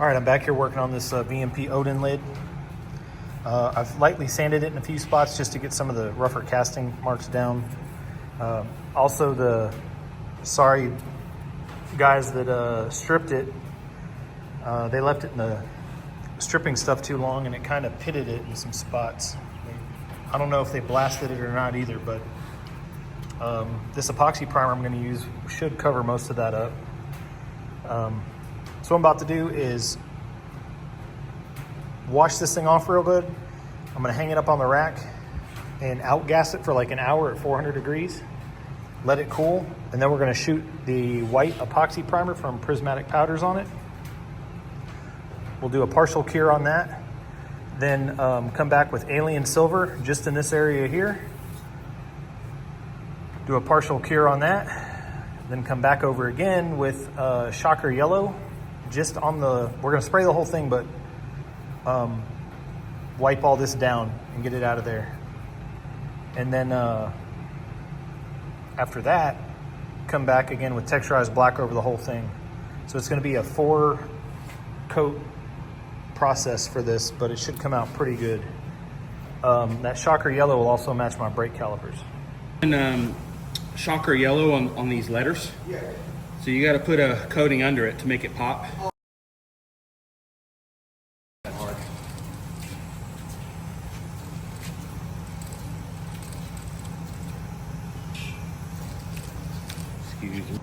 All right, I'm back here working on this VMP Odin lid. I've lightly sanded it in a few spots just to get some of the rougher casting marks down. Also, the sorry guys that stripped it, they left it in the stripping stuff too long and it kind of pitted it in some spots. I don't know if they blasted it or not either, but this epoxy primer I'm going to use should cover most of that up. So what I'm about to do is wash this thing off real good. I'm going to hang it up on the rack and outgas it for like an hour at 400 degrees. Let it cool, and then we're going to shoot the white epoxy primer from Prismatic Powders on it. We'll do a partial cure on that. Then come back with Alien Silver just in this area here. Do a partial cure on that. Then come back over again with Shocker Yellow. Just on the, we're gonna spray the whole thing, but wipe all this down and get it out of there. And then after that, come back again with texturized black over the whole thing. So it's gonna be a 4-coat process for this, but it should come out pretty good. That Shocker Yellow will also match my brake calipers. And Shocker Yellow on these letters. Yeah. So you got to put a coating under it to make it pop. Excuse me.